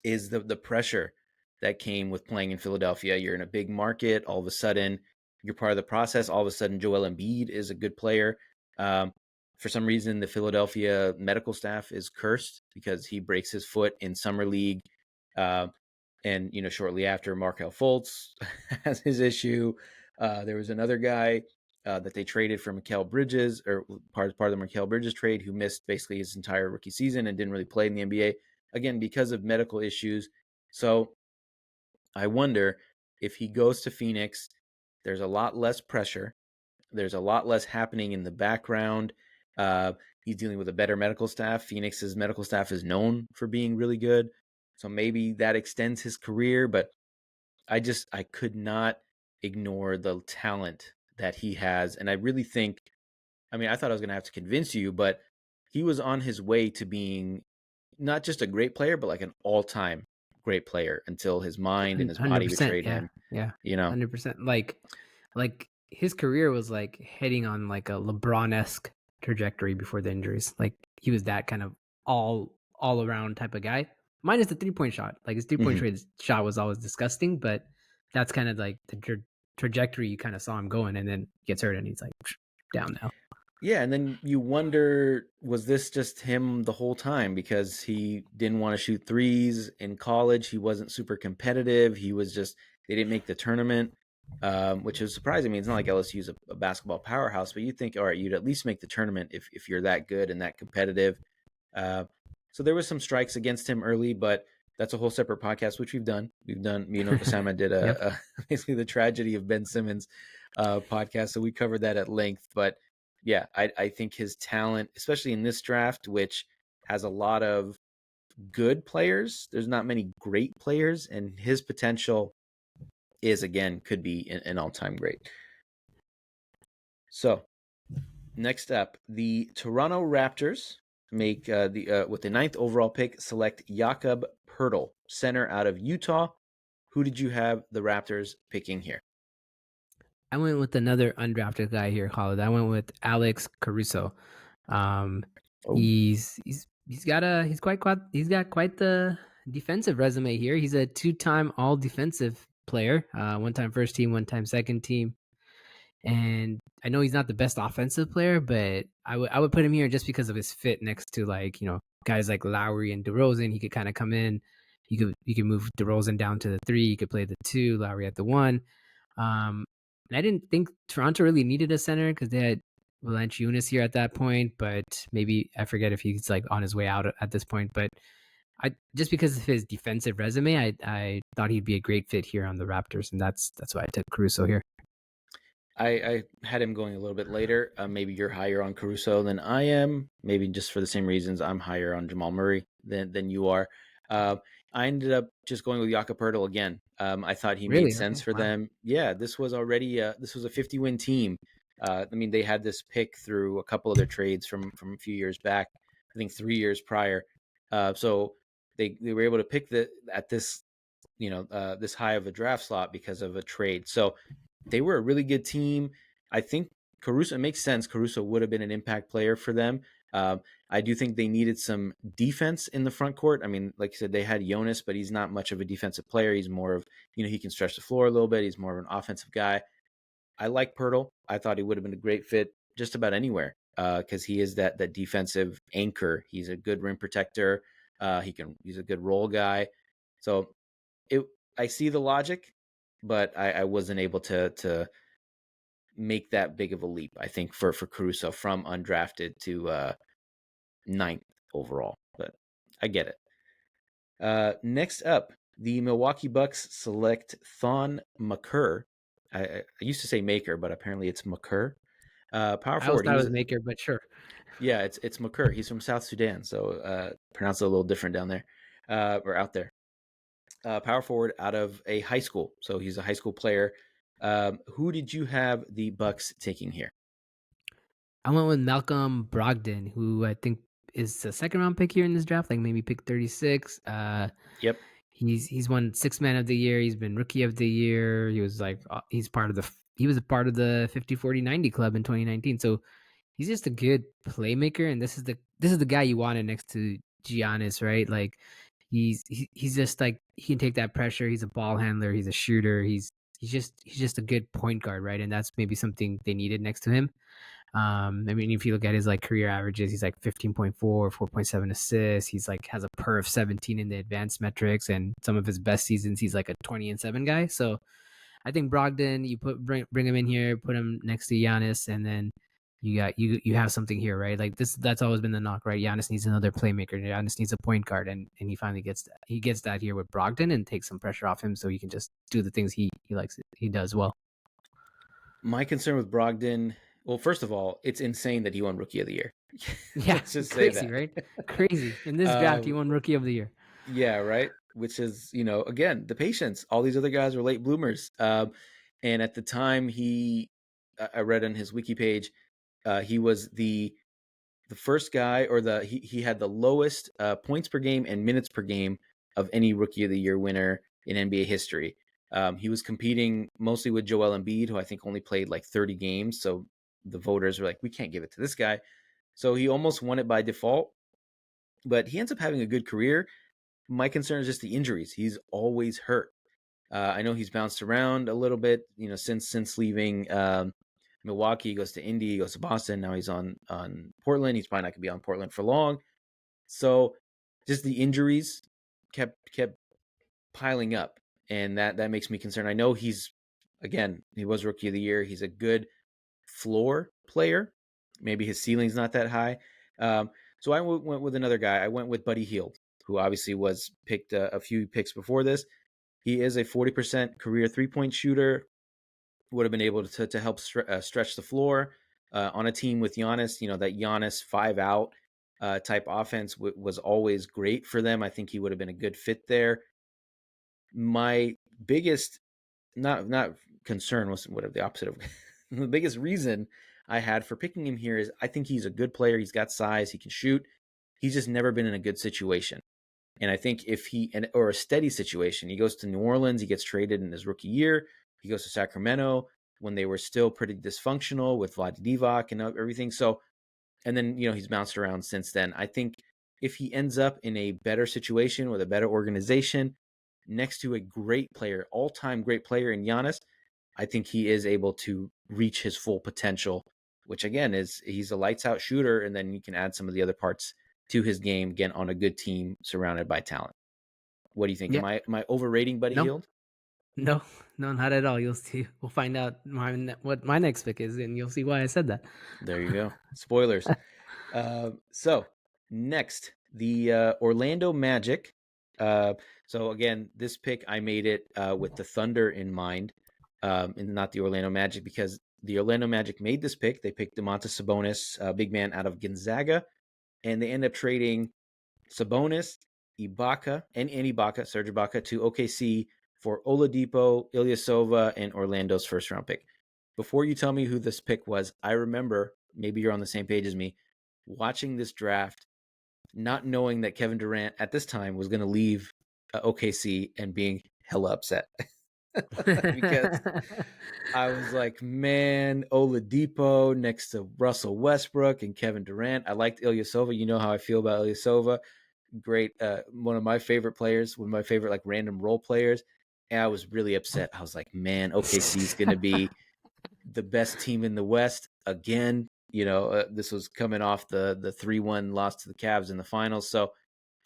Is the pressure that came with playing in Philadelphia? You're in a big market. All of a sudden, you're part of the process. All of a sudden, Joel Embiid is a good player. Um, for some reason, the Philadelphia medical staff is cursed because he breaks his foot in summer league. Uh, and shortly after, Markel Fultz has his issue. There was another guy that they traded for Mikal Bridges, or part of the Mikal Bridges trade, who missed basically his entire rookie season and didn't really play in the NBA, again because of medical issues. So I wonder if he goes to Phoenix, there's a lot less pressure. There's a lot less happening in the background. Uh, he's dealing with a better medical staff. Phoenix's medical staff is known for being really good. So maybe that extends his career, but I could not ignore the talent that he has. And I really think, I mean, I thought I was going to have to convince you, but he was on his way to being not just a great player, but like an all time great player until his mind and his body 100%. betrayed Yeah. him, Yeah. you know? 100%. Like his career was like heading on like a LeBron esque trajectory before the injuries. Like he was that kind of all around type of guy. Minus the 3 point shot. Like his 3 point Mm-hmm. shot was always disgusting, but that's kind of like the trajectory you kind of saw him going, and then gets hurt and he's like down now. Yeah, and then you wonder, was this just him the whole time because he didn't want to shoot threes in college? He wasn't super competitive. He was just they didn't make the tournament, which is surprising. I mean, it's not like LSU is a basketball powerhouse, but you think, all right, you'd at least make the tournament if you're that good and that competitive. Uh, so there was some strikes against him early, but that's a whole separate podcast, which we've done. Me and Okasama did Yep. basically the tragedy of Ben Simmons podcast, so we covered that at length, but yeah, I think his talent, especially in this draft, which has a lot of good players, there's not many great players, and his potential is, again, could be an all time great. So, next up, the Toronto Raptors make with the 9th overall pick, select Jakob Pertl, center out of Utah. Who did you have the Raptors picking here? I went with another undrafted guy here, Khalid. I went with Alex Caruso. Um, Oh, he's got quite the defensive resume here. He's a 2-time All Defensive player, 1 time first team, 1 time second team. And I know he's not the best offensive player, but I would put him here just because of his fit next to like guys like Lowry and DeRozan. He could kind of come in. You could move DeRozan down to the 3. You could play the 2, Lowry at the 1. And I didn't think Toronto really needed a center because they had Valanciunas here at that point, but maybe I forget if he's like on his way out at this point. But I just because of his defensive resume, I thought he'd be a great fit here on the Raptors, and that's why I took Caruso here. I had him going a little bit later. Maybe you're higher on Caruso than I am. Maybe just for the same reasons, I'm higher on Jamal Murray than you are. Uh, I ended up just going with Jakob Poeltl again. I thought he made Really? sense Okay. for Wow. them. Yeah, this was already this was a 50-win team. I mean, they had this pick through a couple of their trades from a few years back. I think 3 years prior. So they were able to pick at this this high of a draft slot because of a trade. So they were a really good team. I think Caruso, it makes sense. Caruso would have been an impact player for them. I do think they needed some defense in the front court. I mean, like you said, they had Jonas, but he's not much of a defensive player. He's more of, he can stretch the floor a little bit. He's more of an offensive guy. I like Pirtle. I thought he would have been a great fit just about anywhere because he is that defensive anchor. He's a good rim protector. He's a good role guy. So I see the logic, but I wasn't able to make that big of a leap, I think, for Caruso from undrafted to ninth overall. But I get it. Next up, the Milwaukee Bucks select Thon Maker. I used to say Maker, but apparently it's Maker. Power I always forward. thought it was Maker, but sure. Yeah, it's Maker. He's from South Sudan, so pronounce it a little different down there, or out there. Power forward out of a high school, so he's a high school player. Who did you have the Bucks taking here? I went with Malcolm Brogdon, who I think is a second round pick here in this draft, like maybe pick 36. Yep. He's won six man of the year. He's been rookie of the year. He was he was a part of the 50-40-90 club in 2019. So he's just a good playmaker, and this is the guy you wanted next to Giannis, right? Like he's just like he can take that pressure. He's a ball handler. He's a shooter. He's just a good point guard, right? And that's maybe something they needed next to him. I mean, if you look at his like career averages, he's like 15.4, 4.7 assists. He's like has a per of 17 in the advanced metrics, and some of his best seasons, he's like a 20-7 guy. So I think Brogdon, you bring him in here, put him next to Giannis, and then you have something here, right? Like that's always been the knock, right? Giannis needs another playmaker. Giannis needs a point guard, and he finally gets that. He gets that here with Brogdon and takes some pressure off him, so he can just do the things he likes. He does well. My concern with Brogdon, well, first of all, it's insane that he won Rookie of the Year. Yeah, Let's just say crazy, that. right? Crazy. In this draft, he won Rookie of the Year. Yeah, right. Which is, again, the patience. All these other guys were late bloomers. And at the time, I read on his wiki page, he was the first guy, or he had the lowest points per game and minutes per game of any Rookie of the Year winner in NBA history. He was competing mostly with Joel Embiid, who I think only played like 30 games. So the voters were like, we can't give it to this guy. So he almost won it by default, but he ends up having a good career. My concern is just the injuries. He's always hurt. I know he's bounced around a little bit, since leaving Milwaukee. He goes to Indy, he goes to Boston. Now he's on Portland. He's probably not going to be on Portland for long. So just the injuries kept piling up, and that makes me concerned. I know he was Rookie of the Year. He's a good floor player. Maybe his ceiling's not that high. So I went with another guy. I went with Buddy Hield, who obviously was picked a few picks before this. He is a 40% career three-point shooter. Would have been able to help stretch the floor on a team with Giannis. That Giannis 5-out type offense was always great for them. I think he would have been a good fit there. My biggest not concern was whatever the opposite of the biggest reason I had for picking him here is I think he's a good player. He's got size. He can shoot. He's just never been in a good situation. And I think or a steady situation, he goes to New Orleans, he gets traded in his rookie year. He goes to Sacramento when they were still pretty dysfunctional with Vlade Divac and everything. So, and then, he's bounced around since then. I think if he ends up in a better situation with a better organization next to a great player, all-time great player in Giannis, I think he is able to reach his full potential, which again he's a lights out shooter. And then you can add some of the other parts to his game, again, on a good team surrounded by talent. What do you think? Yeah. Am I overrating Buddy No, Hield? no, no, not at all. You'll see. We'll find out what my next pick is, and you'll see why I said that. There you go. Spoilers. So next, the Orlando Magic. So again, this pick I made it with the Thunder in mind, and not the Orlando Magic, because the Orlando Magic made this pick. They picked Domantas Sabonis, big man out of Gonzaga, and they end up trading Sabonis, Serge Ibaka to OKC for Oladipo, Ilyasova, and Orlando's first round pick. Before you tell me who this pick was, I remember, maybe you're on the same page as me, watching this draft, not knowing that Kevin Durant at this time was going to leave OKC and being hella upset. because I was like, man, Oladipo next to Russell Westbrook and Kevin Durant. I liked Ilyasova. You know how I feel about Ilyasova. Great, one of my favorite players, one of my favorite like random role players. And I was really upset. I was like, man, OKC is going to be the best team in the West again. This was coming off the 3-1 loss to the Cavs in the finals. So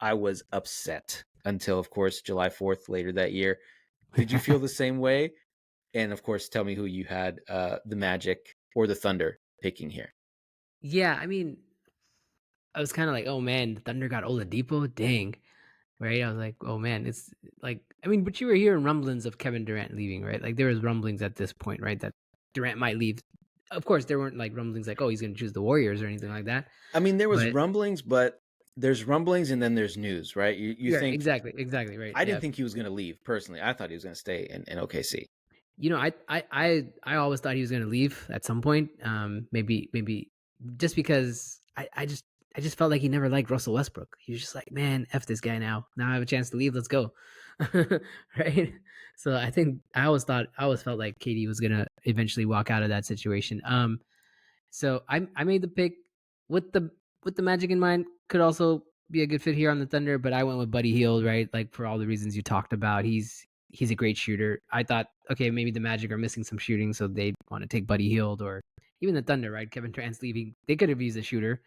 I was upset until, of course, July 4th later that year. Did you feel the same way? And of course, tell me who you had the Magic or the Thunder picking here. Yeah, I mean, I was kind of like, oh man, the Thunder got Oladipo, dang, right? I was like, oh man, it's like, I mean, but you were hearing rumblings of Kevin Durant leaving, right? Like there was rumblings at this point, right, that Durant might leave. Of course, there weren't like rumblings like, oh, he's going to choose the Warriors or anything like that. I mean, there was But rumblings, but there's rumblings and then there's news, right? You yeah, think exactly, right, I yeah. didn't think he was going to leave personally. I thought he was going to stay in OKC. You know, I always thought he was going to leave at some point. Maybe just because I just felt like he never liked Russell Westbrook. He was just like, man, f this guy now. Now I have a chance to leave. Let's go, right? So I always felt like KD was gonna eventually walk out of that situation. So I made the pick with the Magic in mind. Could also be a good fit here on the Thunder, but I went with Buddy Hield, right? Like for all the reasons you talked about. He's a great shooter. I thought, okay, maybe the Magic are missing some shooting, so they want to take Buddy Hield, or even the Thunder, right? Kevin Durant's leaving. They could have used a shooter,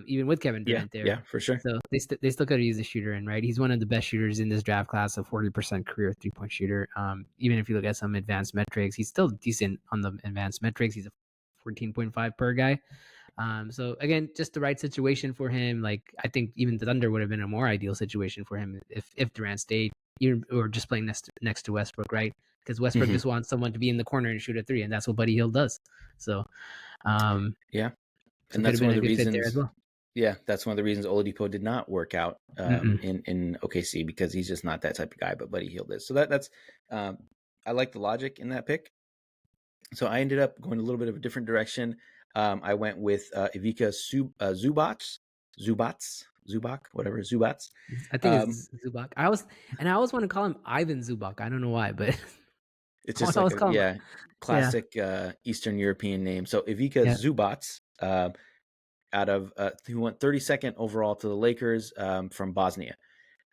even with Kevin Yeah, Durant there. yeah, for sure. So they still could have used a shooter, and right, he's one of the best shooters in this draft class, a 40% career 3-point shooter. Even if you look at some advanced metrics, he's still decent on the advanced metrics. He's a 14.5 per guy. So again, just the right situation for him. Like I think even the Thunder would have been a more ideal situation for him if Durant stayed, or just playing next to Westbrook, right? Because Westbrook Mm-hmm. just wants someone to be in the corner and shoot a three, and that's what Buddy Hield does. So, Yeah, so and could have that's one been of a the good fit there as reasons. well. Yeah, that's one of the reasons Oladipo did not work out Mm-mm. in OKC, because he's just not that type of guy. But Buddy Hield is. So that's um, I like the logic in that pick. So I ended up going a little bit of a different direction. I went with Ivica Zubac, whatever, Zubats. I think Um, it's Zubac. I always want to call him Ivan Zubac. I don't know why, but it's I just like always a, call him. yeah, Yeah, classic Eastern European name. So Ivica yeah. Zubats, out of who went 32nd overall to the Lakers, from Bosnia,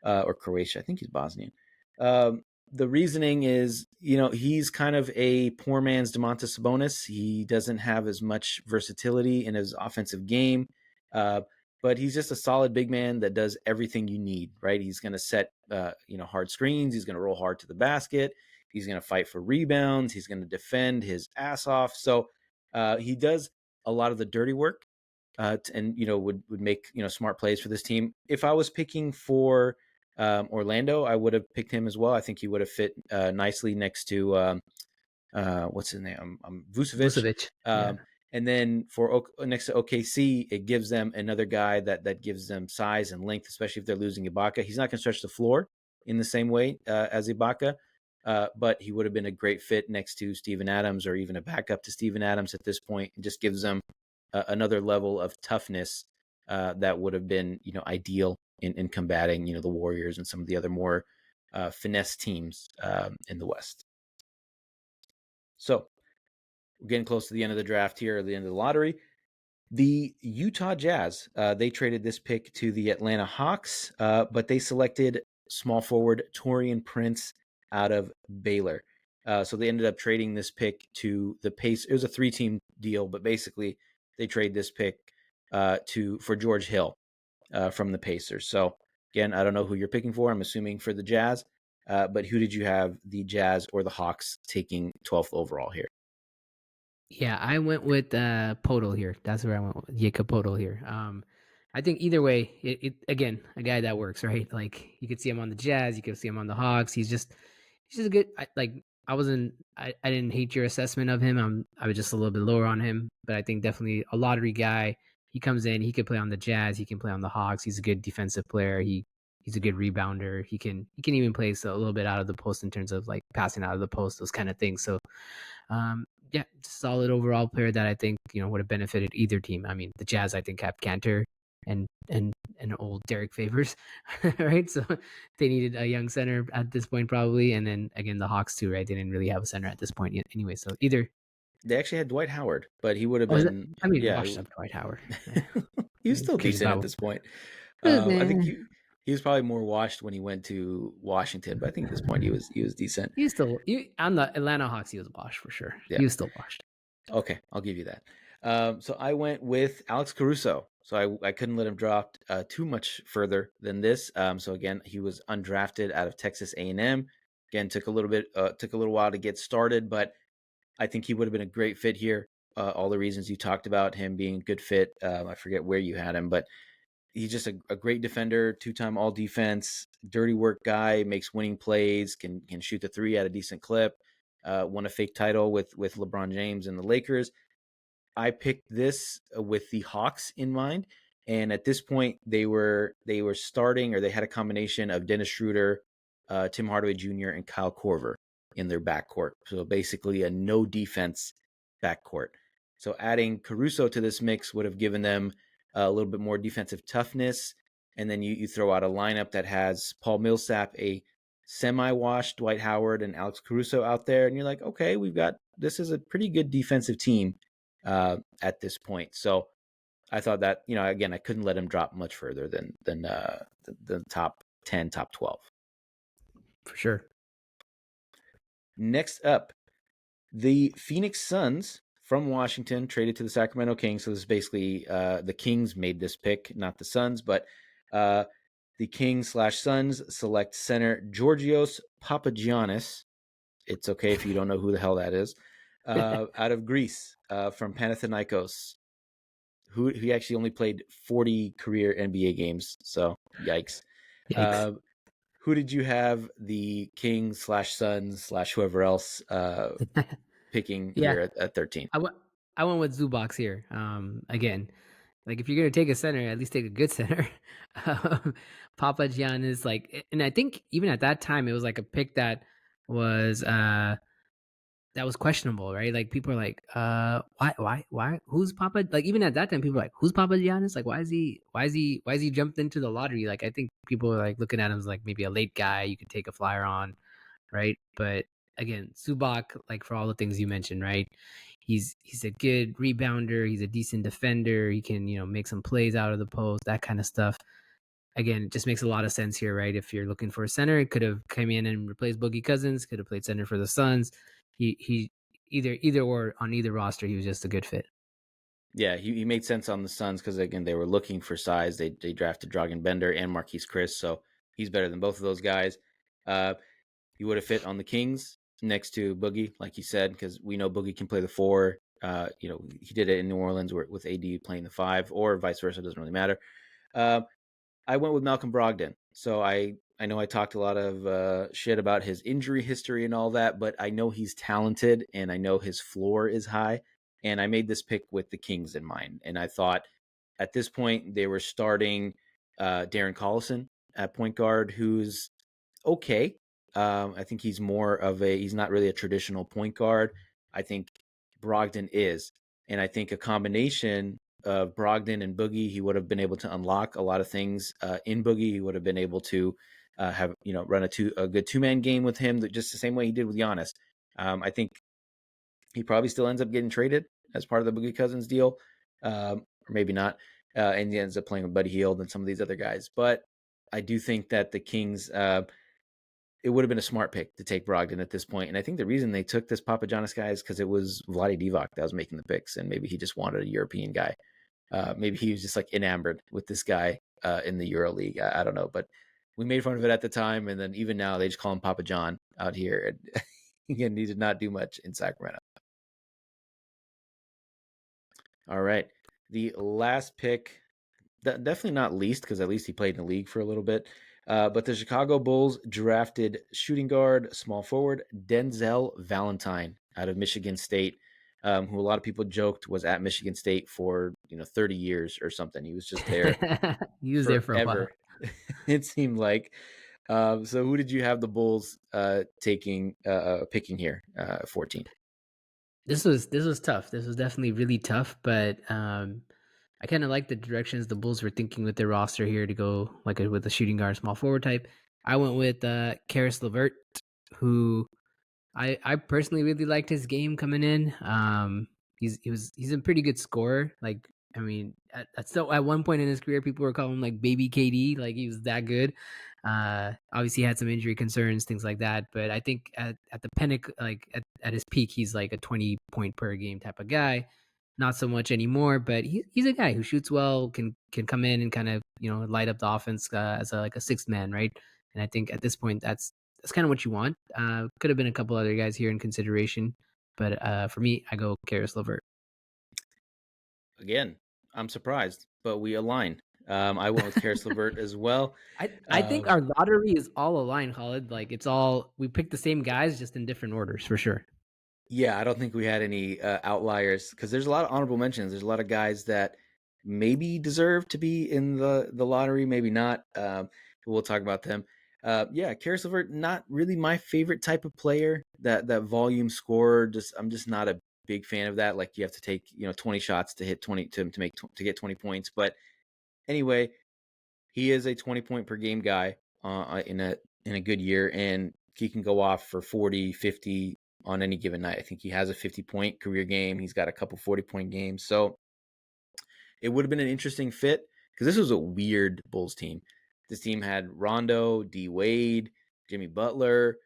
or Croatia. I think he's Bosnian. Um, the reasoning is, he's kind of a poor man's Domantas Sabonis. He doesn't have as much versatility in his offensive game, uh, but he's just a solid big man that does everything you need, right? He's going to set, hard screens. He's going to roll hard to the basket. He's going to fight for rebounds. He's going to defend his ass off. So he does a lot of the dirty work, and would make smart plays for this team. If I was picking for Orlando, I would have picked him as well. I think he would have fit nicely next to what's his name, Vucevic. Vucevic. Yeah. Um, and then for next to OKC, it gives them another guy that gives them size and length, especially if they're losing Ibaka. He's not going to stretch the floor in the same way as Ibaka, but he would have been a great fit next to Steven Adams, or even a backup to Steven Adams at this point. It just gives them another level of toughness that would have been ideal in combating the Warriors and some of the other more finesse teams in the West. So we're getting close to the end of the draft here, or the end of the lottery. The Utah Jazz, they traded this pick to the Atlanta Hawks, but they selected small forward Taurean Prince out of Baylor. So they ended up trading this pick to the Pacers. It was a 3-team deal, but basically they trade this pick for George Hill from the Pacers. So again, I don't know who you're picking for. I'm assuming for the Jazz, but who did you have, the Jazz or the Hawks, taking 12th overall here? Yeah, I went with Podol here. That's where I went with Jakob Podol here. I think either way, it again, a guy that works, right? Like you could see him on the Jazz, you could see him on the Hawks. He's just a good. I didn't hate your assessment of him. I was just a little bit lower on him, but I think definitely a lottery guy. He comes in, he could play on the Jazz, he can play on the Hawks. He's a good defensive player. He's a good rebounder. He can even play a little bit out of the post in terms of like passing out of the post, those kind of things. So yeah, solid overall player that I think would have benefited either team. I mean, the Jazz I think have Cantor and an old Derek Favors, right? So they needed a young center at this point probably, and then again the Hawks too, right? They didn't really have a center at this point yet anyway. So either They actually had Dwight Howard, but he would have oh, is it? been I mean, yeah. washed up Dwight Howard. Eh, He was still Case decent at about this point. I think man. he was probably more washed when he went to Washington, but I think at this point he was decent. He was still on the Atlanta Hawks. He was washed for sure. Yeah. He was still washed. Okay, I'll give you that. So I went with Alex Caruso. So I couldn't let him drop too much further than this. So again, he was undrafted out of Texas A&M. Again, took a little while to get started, but I think he would have been a great fit here. All the reasons you talked about him being a good fit. I forget where you had him, but he's just a great defender, 2-time all defense, dirty work guy, makes winning plays, can shoot the three at a decent clip. Won a fake title with LeBron James and the Lakers. I picked this with the Hawks in mind, and at this point they were starting, or they had a combination of Dennis Schroeder, Tim Hardaway Jr., and Kyle Korver in their backcourt. So basically a no defense backcourt. So adding Caruso to this mix would have given them a little bit more defensive toughness, and then you throw out a lineup that has Paul Millsap, a semi-washed Dwight Howard, and Alex Caruso out there, and you're like, okay, this is a pretty good defensive team at this point. So I thought that, again, I couldn't let him drop much further than the top 10, top 12. For sure. Next up, the Phoenix Suns from Washington traded to the Sacramento Kings. So this is basically the Kings made this pick, not the Suns, but the Kings/Suns select center Georgios Papagiannis. It's okay if you don't know who the hell that is. Out of Greece, from Panathinaikos, who he actually only played 40 career NBA games. So yikes. Yikes. Who did you have the Kings/Suns/whoever else picking Yeah, here at 13? I went with Zubox here. Again, like if you're gonna take a center, at least take a good center. Papa Giannis, like, and I think even at that time, it was like a pick was uh that was questionable, right? Like people are like, why? Who's Papa? Like even at that time, people are like, who's Papa Giannis? Like, why is he jumped into the lottery? Like I think people are like looking at him as like maybe a late guy you could take a flyer on, right? But again, Subak, like for all the things you mentioned, right? He's a good rebounder. He's a decent defender. He can make some plays out of the post, that kind of stuff. Again, it just makes a lot of sense here, right? If you're looking for a center, it could have come in and replaced Boogie Cousins. Could have played center for the Suns. He either or on either roster, he was just a good fit. Yeah, he made sense on the Suns because, again, they were looking for size. They drafted Dragan Bender and Marquise Chris, so he's better than both of those guys. He would have fit on the Kings next to Boogie, like you said, because we know Boogie can play the 4. He did it in New Orleans with AD playing the 5, or vice versa. Doesn't really matter. I went with Malcolm Brogdon. So I know I talked a lot of shit about his injury history and all that, but I know he's talented and I know his floor is high. And I made this pick with the Kings in mind. And I thought at this point they were starting Darren Collison at point guard, who's okay. I think he's not really a traditional point guard. I think Brogdon is. And I think a combination of Brogdon and Boogie, he would have been able to unlock a lot of things in Boogie. He would have been able to run a good 2-man game with him, just the same way he did with Giannis. I think he probably still ends up getting traded as part of the Boogie Cousins deal, or maybe not, and he ends up playing with Buddy Hield and some of these other guys. But I do think that the Kings, it would have been a smart pick to take Brogdon at this point. And I think the reason they took this Papagiannis guy is because it was Vlade Divac that was making the picks, and maybe he just wanted a European guy. Maybe he was just like enamored with this guy in the EuroLeague. I don't know, but we made fun of it at the time, and then even now they just call him Papa John out here. And again, he did not do much in Sacramento. All right, the last pick, definitely not least, because at least he played in the league for a little bit. But the Chicago Bulls drafted shooting guard, small forward, Denzel Valentine out of Michigan State, who a lot of people joked was at Michigan State for 30 years or something. He was just there He was there for a while. forever. It seemed like. So who did you have the Bulls picking here? 14. This was tough. This was definitely really tough, but I kind of like the directions the Bulls were thinking with their roster here to go with a shooting guard, small forward type. I went with Karis LeVert, who I personally really liked his game coming in. He's a pretty good scorer. Like, I mean, at one point in his career, people were calling him like baby KD, like he was that good. Obviously he had some injury concerns, things like that. But I think at the pinnacle, like at his peak, he's like a 20 point per game type of guy. Not so much anymore, but he's a guy who shoots well, can come in and kind of light up the offense as like a sixth man, right? And I think at this point that's kind of what you want. Could have been a couple other guys here in consideration, but for me, I go Karis LeVert. Again, I'm surprised, but we align. I went with Karis LeVert as well. I think our lottery is all aligned, Khalid. Like it's all we picked the same guys, just in different orders for sure. Yeah, I don't think we had any outliers because there's a lot of honorable mentions. There's a lot of guys that maybe deserve to be in the lottery, maybe not. We'll talk about them. Yeah, Karis LeVert, not really my favorite type of player. That volume scorer, I'm just not a big fan of that. Like you have to take 20 shots to hit 20 to get 20 points. But anyway, he is a 20 point per game guy in a good year, and he can go off for 40, 50 on any given night. I think he has a 50-point career game. He's got a couple 40-point games. So it would have been an interesting fit because this was a weird Bulls team. This team had Rondo, D Wade, Jimmy Butler.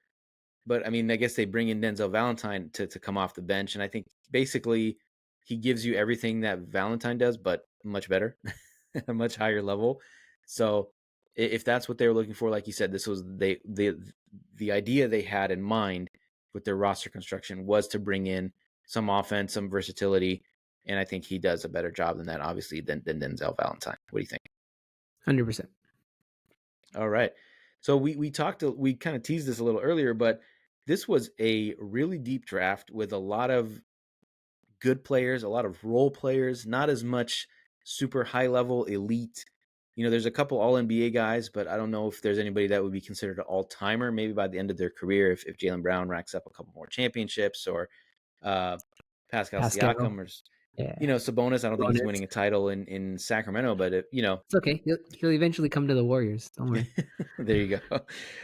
But I mean, I guess they bring in Denzel Valentine to come off the bench. And I think basically he gives you everything that Valentine does, but much better, a much higher level. So if that's what they were looking for, like you said, this was the idea they had in mind with their roster construction was to bring in some offense, some versatility, and I think he does a better job than that, obviously, than Denzel Valentine. What do you think? 100%. All right. So we kind of teased this a little earlier, but this was a really deep draft with a lot of good players, a lot of role players, not as much super high level elite. There's a couple all NBA guys, but I don't know if there's anybody that would be considered an all timer. Maybe by the end of their career, if Jaylen Brown racks up a couple more championships, or uh, Pascal Pascal. Siakam, or Yeah. Sabonis. I don't think he's Bonus. winning a title in Sacramento, but It's okay. He'll eventually come to the Warriors. Don't worry. there you go.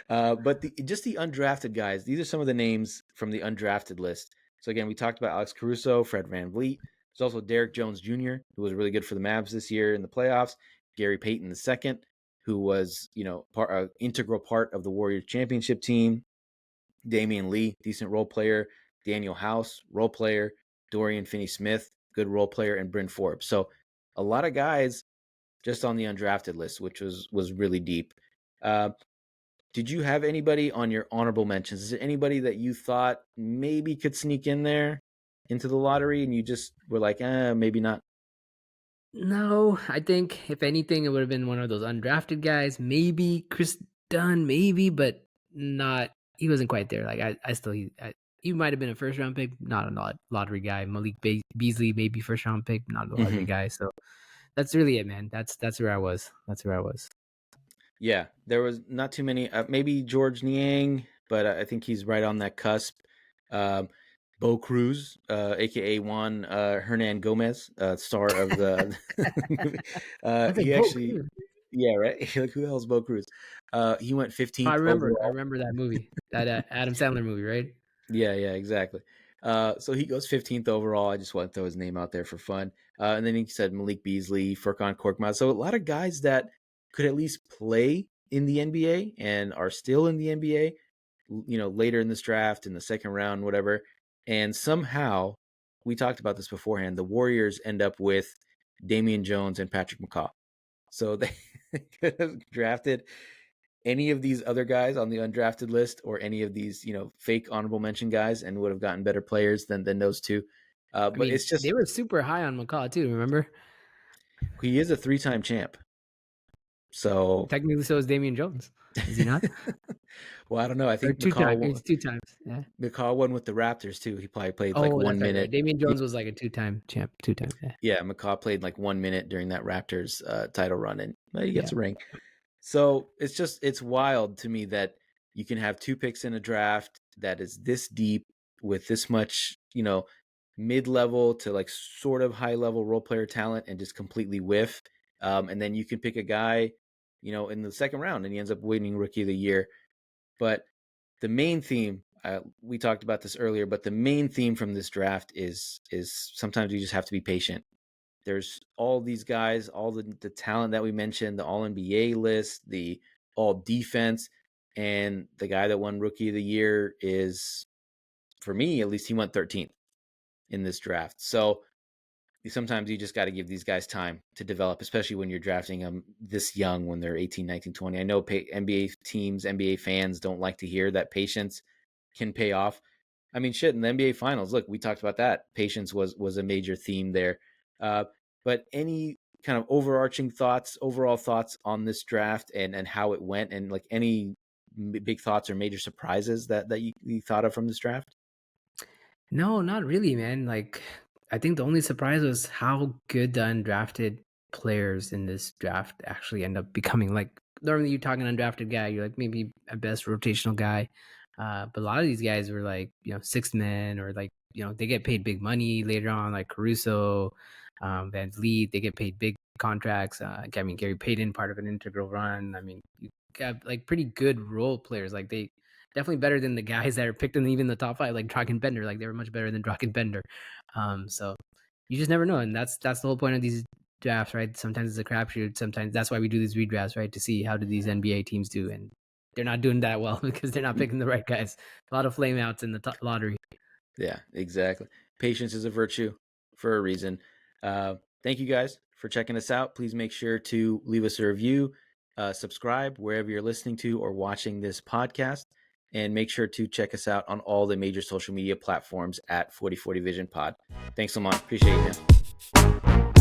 But just the undrafted guys, these are some of the names from the undrafted list. So again, we talked about Alex Caruso, Fred VanVleet. There's also Derrick Jones Jr., who was really good for the Mavs this year in the playoffs. Gary Payton II, who was, integral part of the Warriors championship team. Damian Lee, decent role player. Daniel House, role player. Dorian Finney-Smith, good role player. And Bryn Forbes. So a lot of guys just on the undrafted list, which was really deep. Did you have anybody on your honorable mentions? Is there anybody that you thought maybe could sneak in there into the lottery and you just were like, maybe not? No, I think if anything, it would have been one of those undrafted guys. Maybe Chris Dunn, maybe, but not. He wasn't quite there. Like he might have been a first round pick, not a lottery guy. Malik Beasley, maybe first round pick, not a lottery guy. So that's really it, man. That's where I was. That's where I was. Yeah, there was not too many. Maybe George Niang, but I think he's right on that cusp. Bo Cruz, aka Juan Hernan Gomez, star of the movie. I was like, He Bo actually, Cruz. yeah, right. Like, who the hell's Bo Cruz? He went I 15th remember. I overall. remember that movie, that Adam Sandler movie, right? Yeah, exactly. So he goes 15th overall. I just want to throw his name out there for fun. And then he said Malik Beasley, Furkan Korkmaz. So a lot of guys that could at least play in the NBA and are still in the NBA, later in this draft, in the second round, whatever. And somehow, we talked about this beforehand, the Warriors end up with Damian Jones and Patrick McCaw. So they could have drafted any of these other guys on the undrafted list or any of these, fake honorable mention guys and would have gotten better players than those two. I But mean, it's just, they were super high on McCaw too. Remember? he is a 3-time champ. So, Technically, so is Damian Jones. Is he not? well, I don't know. I Or think two times? It's 2 times. Yeah. McCaw won with the Raptors too. He probably played like Oh, that's 1 right. minute. Right. Damian Jones was like a 2 time champ. 2 times. Yeah. Yeah, McCaw played like 1 minute during that Raptors title run, and he Yeah. gets a ring. So it's wild to me that you can have 2 picks in a draft that is this deep with this much, mid-level to like sort of high-level role player talent and just completely whiff. And then you can pick a guy, in the second round, and he ends up winning Rookie of the Year. But the main theme, we talked about this earlier, but the main theme from this draft is sometimes you just have to be patient. There's all these guys, all the talent that we mentioned, the All NBA list, the All Defense, and the guy that won Rookie of the Year is, for me at least, he went 13th in this draft. So sometimes you just got to give these guys time to develop, especially when you're drafting them this young, when they're 18, 19, 20. I know NBA teams, NBA fans don't like to hear that patience can pay off. I mean, shit, in the NBA Finals, look, we talked about that. Patience was a major theme there. But any kind of overall thoughts on this draft and how it went, and like any big thoughts or major surprises that you thought of from this draft? No, not really, man. Like, I think the only surprise was how good the undrafted players in this draft actually end up becoming. Like, normally you're talking undrafted guy, you're like maybe a best rotational guy. But a lot of these guys were like, sixth men, or like, they get paid big money later on, like Caruso, Van Vliet, they get paid big contracts. I mean, Gary Payton, part of an integral run. I mean, you got like pretty good role players. Like, they definitely better than the guys that are picked in even the top five, like Draken Bender. Like, they were much better than Draken Bender. So you just never know, and that's the whole point of these drafts, right? Sometimes it's a crapshoot. Sometimes that's why we do these redrafts, right? To see how do these NBA teams do, and they're not doing that well because they're not picking the right guys. A lot of flameouts in the lottery. Yeah, exactly. Patience is a virtue for a reason. Thank you guys for checking us out. Please make sure to leave us a review, subscribe wherever you're listening to or watching this podcast, and make sure to check us out on all the major social media platforms at 4040 Vision Pod. Thanks so much. Appreciate you, man.